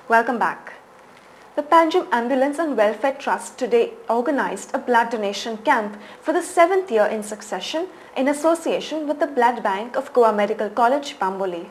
Welcome back. The Panjim Ambulance and Welfare Trust today organized a blood donation camp for the 7th year in succession in association with the Blood Bank of Goa Medical College, Bamboli.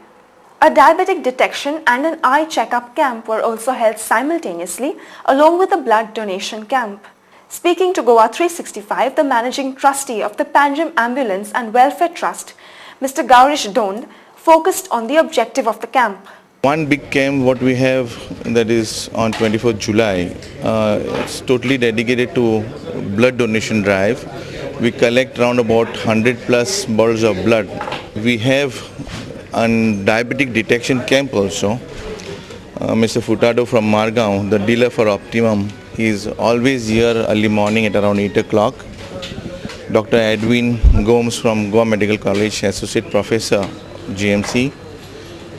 A diabetic detection and an eye checkup camp were also held simultaneously along with a blood donation camp. Speaking to Goa 365, the managing trustee of the Panjim Ambulance and Welfare Trust, Mr. Gaurish Dond, focused on the objective of the camp. One big camp what we have, that is on 24th July, it's totally dedicated to blood donation drive. We collect around about 100 plus bottles of blood. We have a diabetic detection camp also. Mr. Furtado from Margaon, the dealer for Optimum, he is always here early morning at around 8 o'clock. Dr. Edwin Gomes from Goa Medical College, Associate Professor, GMC.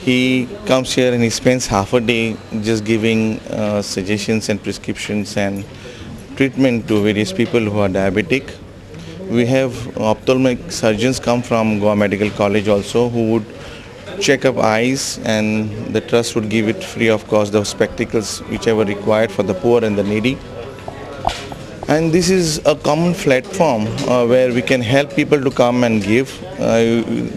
He comes here and he spends half a day just giving suggestions and prescriptions and treatment to various people who are diabetic. We have ophthalmic surgeons come from Goa Medical College also, who would check up eyes, and the trust would give it free of cost, the spectacles whichever required for the poor and the needy. And this is a common platform where we can help people to come and give,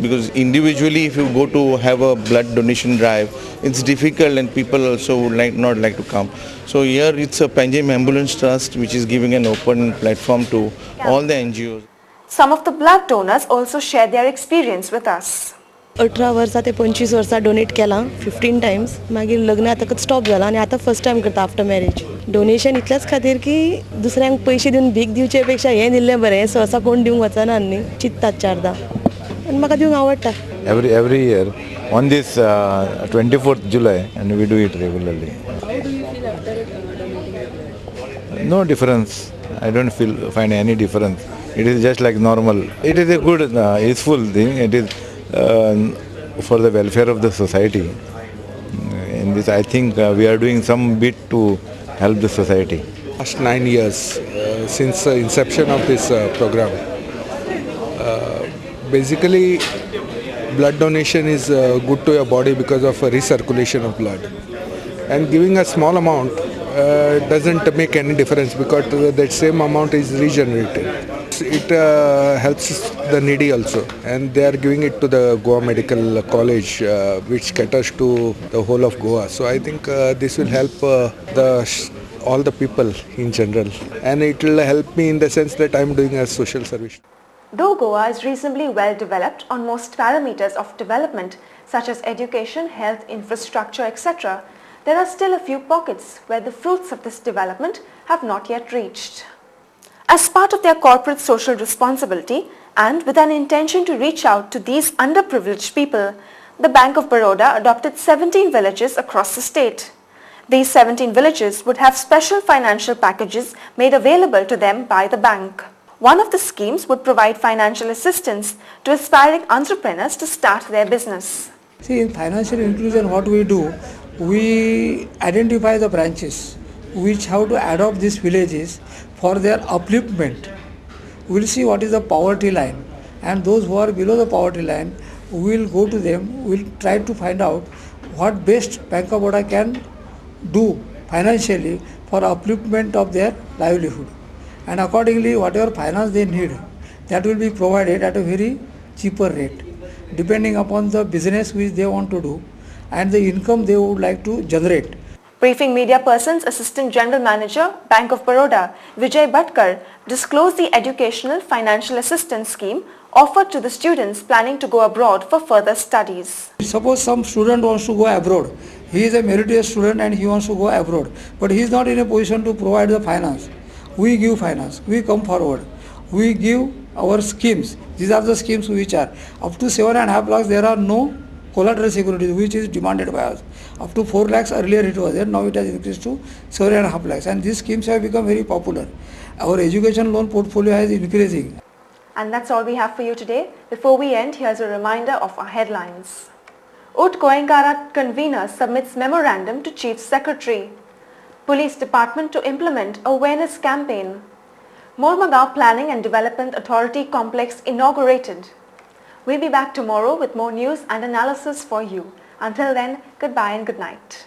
because individually if you go to have a blood donation drive, it's difficult and people also would not like to come. So here it's a Panjim Ambulance Trust which is giving an open platform to all the NGOs. Some of the blood donors also shared their experience with us. 18 वर्सां ते 25 वर्सां donate केलां 15 Times मागीर लग्न आतां stop जालां आनी आतां फर्स्ट टायम करता आफ्टर मॅरेज. डोनेशन इतल्याच खातीर की दुसऱ्यांक पयशे दिवन भीक दिवचे पेक्षा हें दिल्लें बरें, सहसा कोण दिवंक वचना न्ही, चिंततात चारदां आनी म्हाका दिवंक आवडटा. Every year on this 24th July, and we do it regularly. How do you feel after donating? No difference. I don't find any difference. It is just like normal. It is a good, useful thing. It is for the welfare of the society. In this, I think we are doing some bit to help the society. Last 9 years since the inception of this program. Basically, blood donation is good to your body because of recirculation of blood, and giving a small amount doesn't make any difference because that same amount is regenerated. It helps the needy also, and they are giving it to the Goa Medical College, which caters to the whole of Goa. So I think this will help all the people in general, and it will help me in the sense that I am doing a social service. Though Goa is reasonably well developed on most parameters of development such as education, health, infrastructure, etc., there are still a few pockets where the fruits of this development have not yet reached. As part of their corporate social responsibility and with an intention to reach out to these underprivileged people, the Bank of Baroda adopted 17 villages across the state. These 17 villages would have special financial packages made available to them by the bank. One of the schemes would provide financial assistance to aspiring entrepreneurs to start their business. See, in financial inclusion, what we do, we identify the branches which have to adopt these villages for their upliftment. We will see what is the poverty line, and those who are below the poverty line, we will go to them, we will try to find out what best Bank of Baroda can do financially for upliftment of their livelihood. And accordingly, whatever finance they need, that will be provided at a very cheaper rate, depending upon the business which they want to do and the income they would like to generate. Briefing media persons, Assistant General Manager, Bank of Baroda, Vijay Bhatkar, disclosed the educational financial assistance scheme offered to the students planning to go abroad for further studies. Suppose some student wants to go abroad. He is a meritorious student and he wants to go abroad, but he is not in a position to provide the finance. We give finance, we come forward, we give our schemes. These are the schemes which are up to 7.5 lakhs. There are no collateral securities which is demanded by us. Up to 4 lakhs earlier it was there, now it has increased to 7.5 lakhs, and these schemes have become very popular. Our education loan portfolio is increasing. And that's all we have for you today. Before we end, here's a reminder of our headlines. Ut Goenkara convener submits memorandum to Chief Secretary. Police Department to implement awareness campaign. Mormagaon Planning and Development Authority Complex inaugurated. We'll be back tomorrow with more news and analysis for you. Until then, goodbye and good night.